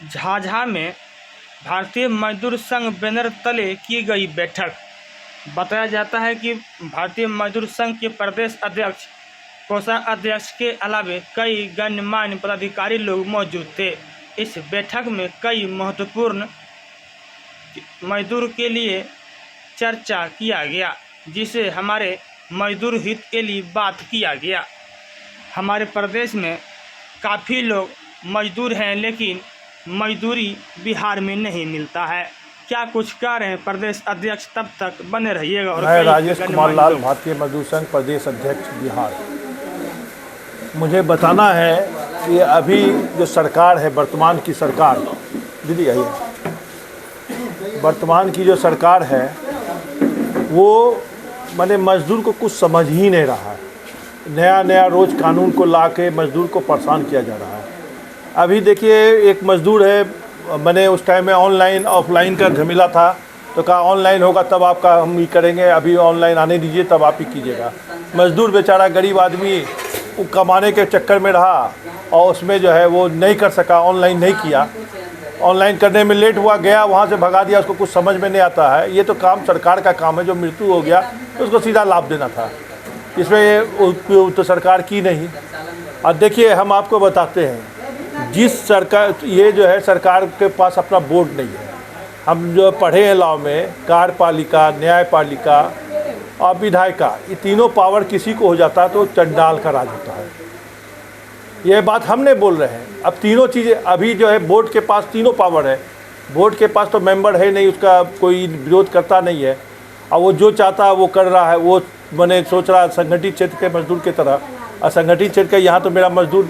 झाझा में भारतीय मजदूर संघ बैनर तले की गई बैठक। बताया जाता है कि भारतीय मजदूर संघ के प्रदेश अध्यक्ष, कोषाध्यक्ष के अलावा कई गणमान्य पदाधिकारी लोग मौजूद थे। इस बैठक में कई महत्वपूर्ण मजदूर के लिए चर्चा किया गया, जिसे हमारे मजदूर हित के लिए बात किया गया। हमारे प्रदेश में काफ़ी लोग मजदूर हैं, लेकिन मजदूरी बिहार में नहीं मिलता है। क्या कुछ कह रहे हैं प्रदेश अध्यक्ष? तब तक बने रहिएगा। और मैं राजेश कुमार लाल, भारतीय मजदूर संघ प्रदेश अध्यक्ष बिहार। मुझे बताना है कि अभी जो सरकार है, वर्तमान की सरकार, दीदी आइए, वर्तमान की जो सरकार है वो माने मजदूर को कुछ समझ ही नहीं रहा है। नया नया रोज़ कानून को ला के मजदूर को परेशान किया जा रहा है। अभी देखिए, एक मजदूर है, मैंने उस टाइम में ऑनलाइन ऑफलाइन का झमेला था, तो कहा ऑनलाइन होगा तब आपका हम ही करेंगे, अभी ऑनलाइन आने दीजिए तब आप ही कीजिएगा। मजदूर बेचारा गरीब आदमी वो कमाने के चक्कर में रहा और उसमें जो है वो नहीं कर सका, ऑनलाइन नहीं किया। ऑनलाइन करने में लेट हुआ, गया वहाँ से भगा दिया, उसको कुछ समझ में नहीं आता है। ये तो काम सरकार का काम है, जो मृत्यु हो गया तो उसको सीधा लाभ देना था, इसमें तो सरकार की नहीं। और देखिए, हम आपको बताते हैं, जिस सरकार, ये जो है सरकार के पास अपना बोर्ड नहीं है। हम जो पढ़े हैं लॉ में, कार्यपालिका, न्यायपालिका और विधायिका, ये तीनों पावर किसी को हो जाता है तो चंडाल का राज होता है। ये बात हमने बोल रहे हैं। अब तीनों चीज़ें अभी जो है बोर्ड के पास तीनों पावर है। बोर्ड के पास तो मेंबर है नहीं, उसका कोई विरोध करता नहीं है, और वो जो चाहता है वो कर रहा है। वो मैंने सोच रहा है संगठित क्षेत्र के मजदूर की तरह, असंगठित क्षेत्र के यहाँ तो मेरा मजदूर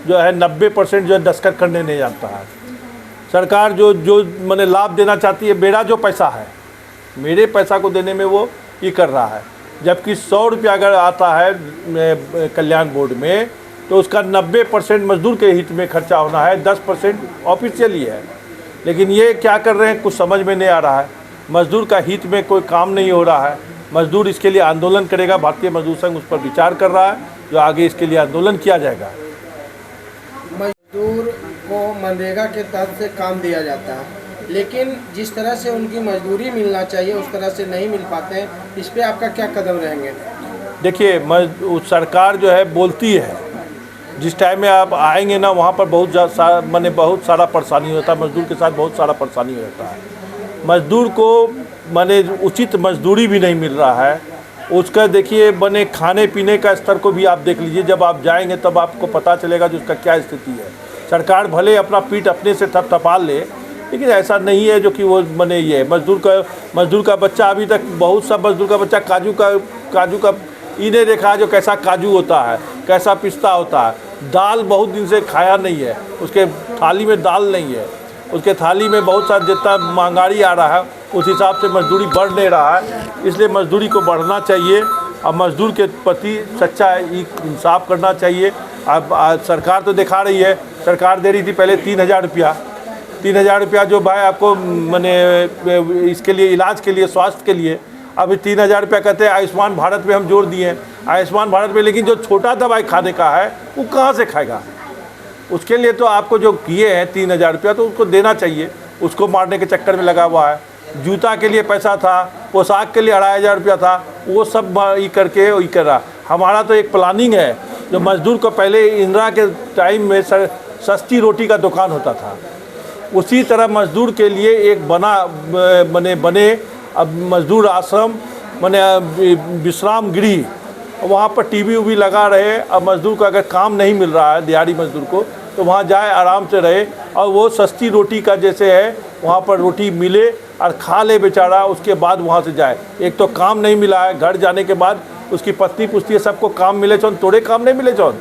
जो है 90% जो है दस्तखत करने नहीं जानता है। सरकार जो मैंने लाभ देना चाहती है, मेरा जो पैसा है, मेरे पैसा को देने में वो ये कर रहा है। जबकि 100 रुपया अगर आता है कल्याण बोर्ड में, तो उसका 90% मजदूर के हित में खर्चा होना है, 10% ऑफिशियली है। लेकिन ये क्या कर रहे हैं, कुछ समझ में नहीं आ रहा है। मजदूर का हित में कोई काम नहीं हो रहा है। मजदूर इसके लिए आंदोलन करेगा। भारतीय मजदूर संघ उस पर विचार कर रहा है, जो आगे इसके लिए आंदोलन किया जाएगा। मजदूर को मनरेगा के तहत से काम दिया जाता है, लेकिन जिस तरह से उनकी मजदूरी मिलना चाहिए उस तरह से नहीं मिल पाते हैं। इस पे आपका क्या कदम रहेंगे? देखिए, सरकार जो है बोलती है, जिस टाइम में आप आएंगे ना, वहाँ पर बहुत सारा परेशानी होता है। मजदूर के साथ बहुत सारा परेशानी होता है। मजदूर को उचित मजदूरी भी नहीं मिल रहा है। उसका देखिए खाने पीने का स्तर को भी आप देख लीजिए। जब आप जाएंगे तब आपको पता चलेगा कि उसका क्या स्थिति है। सरकार भले अपना पीठ अपने से थपथपा ले, लेकिन ऐसा नहीं है जो कि वो ये मजदूर का बच्चा, अभी तक बहुत सा मजदूर का बच्चा काजू का इन्हें देखा है जो कैसा काजू होता है, कैसा पिस्ता होता है। दाल बहुत दिन से खाया नहीं है, उसके थाली में दाल नहीं है, उसके थाली में बहुत सारा जितना महंगाई आ रहा है उस हिसाब से मजदूरी बढ़ नहीं रहा है। इसलिए मजदूरी को बढ़ना चाहिए और मजदूर के प्रति सच्चा इंसाफ करना चाहिए। अब सरकार तो दिखा रही है, सरकार दे रही थी पहले 3,000 रुपया, 3,000 रुपया जो भाई आपको इसके लिए, इलाज के लिए, स्वास्थ्य के लिए। अभी 3,000 रुपया कहते हैं आयुष्मान भारत में हम जोड़ दिए हैं, आयुष्मान भारत में। लेकिन जो छोटा दवाई खाने का है वो कहाँ से खाएगा? उसके लिए तो आपको जो किए हैं 3,000 रुपया, तो उसको देना चाहिए। उसको मारने के चक्कर में लगा हुआ है। जूता के लिए पैसा था, पोशाक के लिए 2,500 रुपया था, वो सब ये करके ये कर रहा। हमारा तो एक प्लानिंग है, जो मजदूर को पहले इंदिरा के टाइम में सस्ती रोटी का दुकान होता था, उसी तरह मजदूर के लिए एक बने अब मजदूर आश्रम, विश्राम गृह, वहाँ पर टीवी उवी लगा रहे। अब मजदूर को अगर काम नहीं मिल रहा है, दिहाड़ी मजदूर को, तो वहाँ जाए, आराम से रहे, और वो सस्ती रोटी का जैसे है वहाँ पर रोटी मिले और खा ले बेचारा। उसके बाद वहाँ से जाए। एक तो काम नहीं मिला है, घर जाने के बाद उसकी पत्नी पूछती है सबको काम मिले चौन, तोड़े काम नहीं मिले चौन,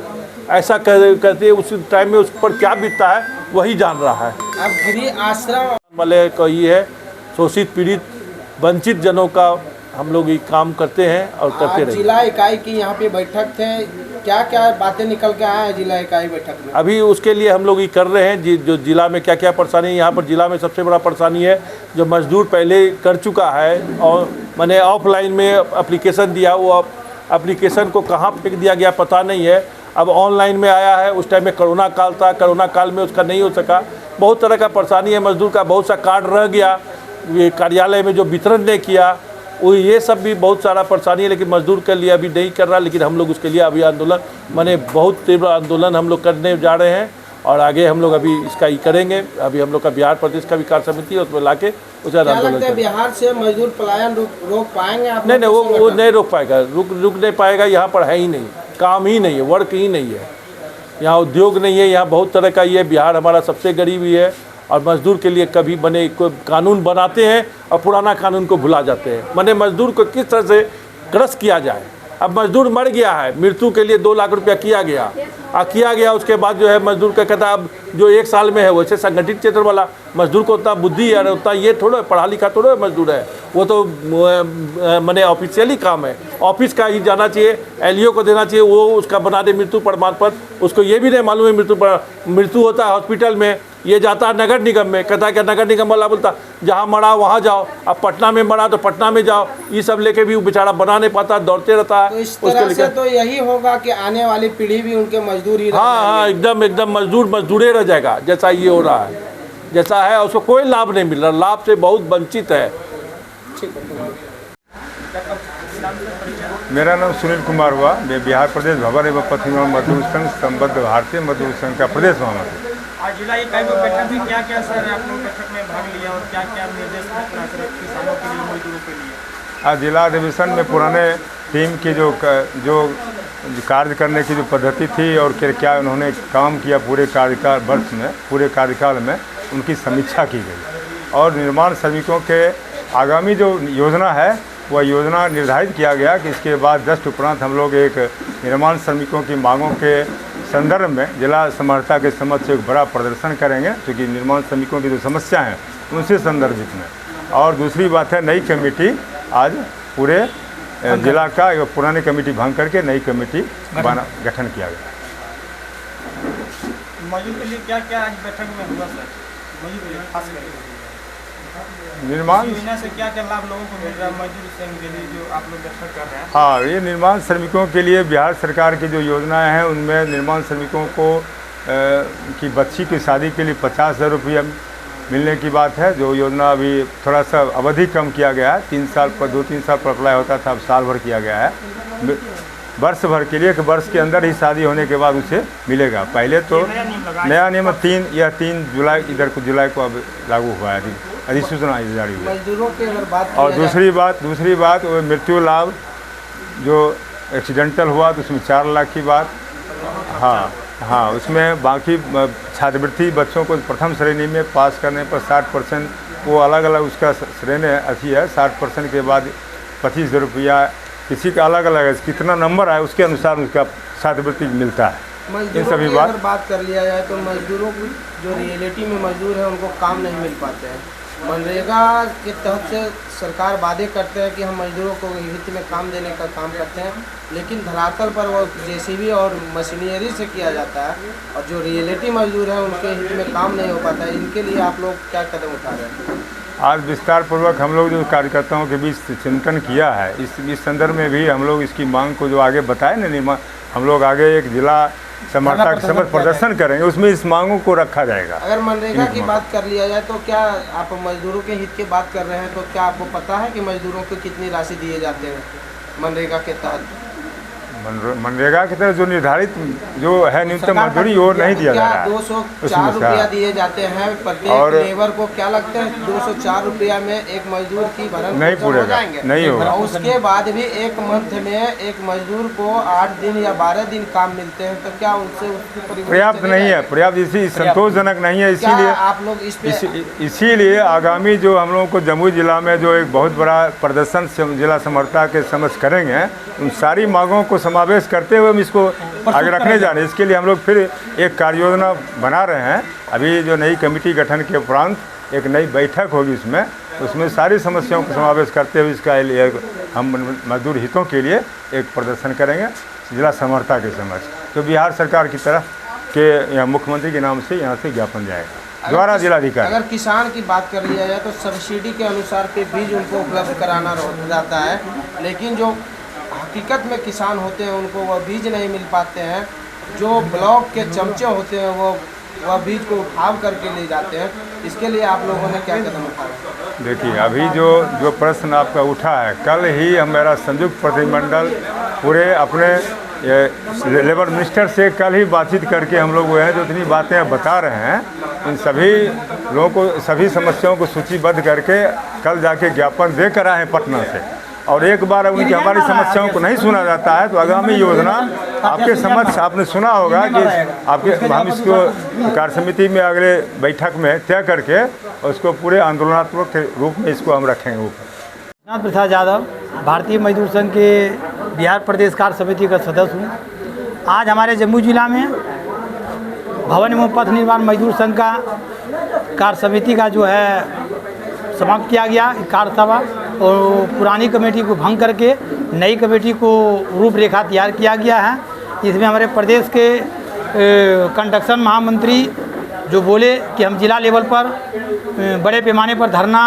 ऐसा करते उस टाइम में उस पर क्या बीतता है वही जान रहा है। अब गृह आश्रम वाले को ये है, शोषित पीड़ित वंचित जनों का हम लोग ये काम करते हैं और करते रहेंगे। जिला इकाई की यहाँ पे बैठक थे, क्या क्या बातें निकल के आए हैं जिला इकाई बैठक में? अभी उसके लिए हम लोग ये कर रहे हैं जो जिला में क्या क्या परेशानी है। यहाँ पर जिला में सबसे बड़ा परेशानी है, जो मजदूर पहले कर चुका है और मैंने ऑफलाइन में एप्लीकेशन दिया, वो एप्लीकेशन को कहाँ फेंक दिया गया पता नहीं है। अब ऑनलाइन में आया है, उस टाइम में कोरोना काल था, कोरोना काल में उसका नहीं हो सका, बहुत तरह का परेशानी है मजदूर का। बहुत सा कार्ड रह गया, ये कार्यालय में जो वितरण नहीं किया, वो ये सब भी बहुत सारा परेशानी है। लेकिन मजदूर के लिए अभी नहीं कर रहा, लेकिन हम लोग उसके लिए अभी आंदोलन माने बहुत तीव्र आंदोलन हम लोग करने जा रहे हैं। और आगे हम लोग अभी इसका ही करेंगे। अभी हम लोग का बिहार प्रदेश का भी कार्य समिति है, उसमें ला के उसे आंदोलन करेंगे। बिहार से मजदूर पलायन रोक पाएंगे आप? नहीं, वो नहीं रोक पाएगा, रुक नहीं पाएगा। यहाँ पर है ही नहीं, काम ही नहीं है, वर्क ही नहीं है, यहाँ उद्योग नहीं है, यहाँ बहुत तरह का ये बिहार हमारा सबसे गरीब ही है। और मजदूर के लिए कभी बने कोई कानून बनाते हैं और पुराना कानून को भुला जाते हैं। माने मजदूर को किस तरह से क्रश किया जाए। अब मजदूर मर गया है, मृत्यु के लिए 2 लाख रुपया किया गया, उसके बाद जो है मजदूर का कहता अब जो 1 साल में है, वैसे संगठित क्षेत्र वाला मजदूर को उतना बुद्धि है, उतना ये थोड़ा पढ़ा लिखा थोड़ा मजदूर है। वो तो मैंने ऑफिशियली काम है, ऑफिस का ही जाना चाहिए, एलईओ को देना चाहिए, वो उसका बना दे मृत्यु प्रमाण पत्र। उसको ये भी नहीं मालूम है मृत्यु होता है हॉस्पिटल में, ये जाता है नगर निगम में, कहता है कि नगर निगम वाला बोलता जहाँ मरा वहाँ जाओ, अब पटना में मरा तो पटना में जाओ। ये सब लेके भी वो बेचारा बना नहीं पाता, दौड़ते रहता है। तो इस तरह से तो यही होगा कि आने वाली पीढ़ी भी उनके मजदूर ही हाँ, एकदम मजदूरे रह जाएगा, जैसा ये हो रहा है, जैसा है। उसको कोई लाभ नहीं मिल रहा, लाभ से बहुत वंचित है। मेरा नाम सुनील कुमार हुआ। मैं बिहार प्रदेश भवन एवं पथ निर्माण मजदूर संघ संबद्ध भारतीय मजदूर संघ का प्रदेश महामंत्री। आज जिला इकाई में बैठक में क्या सर आप लोग बैठक में भाग लिया और क्या निर्देश देना सर किसानों के लिए, मजदूरों के लिए? आज जिला अधिवेशन में पुराने टीम की जो कार्य करने की जो पद्धति थी और क्या उन्होंने काम किया पूरे कार्यकाल में उनकी समीक्षा की गई। और निर्माण श्रमिकों के आगामी जो योजना है वह योजना निर्धारित किया गया कि इसके बाद जस्ट उपरांत हम लोग एक निर्माण श्रमिकों की मांगों के संदर्भ में जिला समर्था के समक्ष एक बड़ा प्रदर्शन करेंगे, क्योंकि निर्माण श्रमिकों की जो समस्या हैं उनसे संदर्भित में। और दूसरी बात है, नई कमेटी आज पूरे जिला का पुरानी कमेटी भंग करके नई कमेटी गठन किया गया। मजदूर के लिए क्या आज बैठक में हुआ सर? मजदूर के लिए खास करके निर्माण योजना से क्या लाभ लोगों को मिल रहा है मजदूर संघ के लिए जो आप लोग बैठक कर रहे हैं? हाँ, ये निर्माण श्रमिकों के लिए बिहार सरकार की जो योजनाएं हैं उनमें निर्माण श्रमिकों को की बच्ची की शादी के लिए 50,000 रुपया मिलने की बात है। जो योजना अभी थोड़ा सा अवधि कम किया गया है, 2-3 साल पर अप्लाई होता था, अब साल भर किया गया है। वर्ष भर के लिए, एक वर्ष के अंदर ही शादी होने के बाद उसे मिलेगा। पहले तो नया नियम 3 जुलाई को अब लागू हुआ है, अधिसूचना जारी हुई। मजदूरों की अगर बात और दूसरी बात वो मृत्यु लाभ जो एक्सीडेंटल हुआ तो उसमें 4 लाख की बात। हाँ, उसमें बाकी छात्रवृत्ति बच्चों को प्रथम श्रेणी में पास करने पर 60% वो अलग अलग उसका श्रेणी अच्छी है। 60% के बाद 25,000 रुपया, किसी का अलग अलग है, कितना नंबर आए उसके अनुसार उसका छात्रवृत्ति मिलता है। इन सभी बात कर लिया जाए तो मजदूरों की जो रियलिटी में मजदूर है उनको काम नहीं मिल पाते हैं। मनरेगा के तहत से सरकार वादे करते हैं कि हम मजदूरों को हित में काम देने का काम करते हैं, लेकिन धरातल पर वो जेसीबी और मशीनरी से किया जाता है और जो रियलिटी मजदूर है उनके हित में काम नहीं हो पाता है। इनके लिए आप लोग क्या कदम उठा रहे हैं? आज विस्तार पूर्वक हम लोग जो कार्यकर्ताओं के बीच चिंतन किया है, इस संदर्भ में भी हम लोग इसकी मांग को जो आगे बताए ना, हम लोग आगे एक जिला समर्था के समक्ष प्रदर्शन करेंगे, उसमें इस मांगों को रखा जाएगा। अगर मनरेगा की बात कर लिया जाए तो क्या आप मजदूरों के हित की बात कर रहे हैं, तो क्या आपको पता है कि मजदूरों को कितनी राशि दिए जाते हैं मनरेगा के तहत? मनरेगा की तरफ जो निर्धारित जो है न्यूनतम मजदूरी वो नहीं दिया जा रहा है। 204 रुपया दिए जाते हैं प्रत्येक लेबर को। क्या लगता है 204 रुपया में एक मजदूर की भरण नहीं पूरेगा? नहीं होगा। उसके बाद भी एक मंथ में एक मजदूर को 8 दिन या 12 दिन काम मिलते हैं, तो क्या उनसे पर्याप्त नहीं है? पर्याप्त इसी संतोषजनक नहीं है। इसीलिए आप लोग इसीलिए आगामी जो हम लोगों को जमुई जिला में जो एक बहुत बड़ा प्रदर्शन जिला समर्था के समक्ष करेंगे, उन सारी मांगों को समावेश करते हुए हम इसको आगे रखने जा रहे हैं। इसके लिए हम लोग फिर एक कार्य योजना बना रहे हैं। अभी जो नई कमेटी गठन के उपरांत एक नई बैठक होगी, उसमें सारी समस्याओं को समावेश करते हुए इसका लिए हम मजदूर हितों के लिए एक प्रदर्शन करेंगे जिला समर्था के समक्ष, तो बिहार सरकार की तरफ के यहाँ मुख्यमंत्री के नाम से यहाँ से ज्ञापन जाएगा द्वारा जिलाधिकारी। अगर किसान की बात कर लिया जाए तो सब्सिडी के अनुसार के बीज उनको उपलब्ध कराना जाता है, लेकिन जो हकीकत में किसान होते हैं उनको वह बीज नहीं मिल पाते हैं। जो ब्लॉक के चमचे होते हैं वो वह बीज को उठाव करके ले जाते हैं। इसके लिए आप लोगों ने क्या कदम उठाया? देखिए, अभी जो प्रश्न आपका उठा है, कल ही हमारा संयुक्त प्रतिनिधिमंडल पूरे अपने लेबर मिनिस्टर से कल ही बातचीत करके हम लोग वो हैं जो इतनी बातें अब बता रहे हैं, इन सभी लोगों को, सभी समस्याओं को सूचीबद्ध करके कल जाके ज्ञापन देकर आए हैं पटना से। और एक बार उनकी हमारी समस्याओं को नहीं सुना जाता है तो आगामी योजना आपके समक्ष आपने सुना होगा कि आपके हम इसको कार्य समिति में अगले बैठक में तय करके उसको पूरे आंदोलनात्मक के रूप में इसको हम रखेंगे ऊपर। नाथ प्रसाद यादव, भारतीय मजदूर संघ के बिहार प्रदेश कार्य समिति का सदस्य हूँ। आज हमारे जम्मू जिला में भवन एवं पथ निर्माण मजदूर संघ का कार्य समिति का जो है समाप्त किया गया कार्यसभा, और पुरानी कमेटी को भंग करके नई कमेटी को रूपरेखा तैयार किया गया है। इसमें हमारे प्रदेश के कंडक्शन महामंत्री जो बोले कि हम जिला लेवल पर बड़े पैमाने पर धरना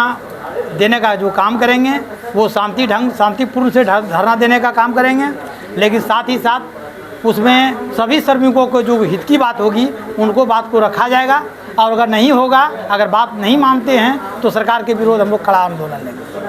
देने का जो काम करेंगे, वो शांतिपूर्ण से धरना देने का काम करेंगे, लेकिन साथ ही साथ उसमें सभी श्रमिकों को जो हित की बात होगी उनको बात को रखा जाएगा, और अगर नहीं होगा, अगर बात नहीं मानते हैं तो सरकार के विरोध हम लोग कड़ा आंदोलन लेंगे।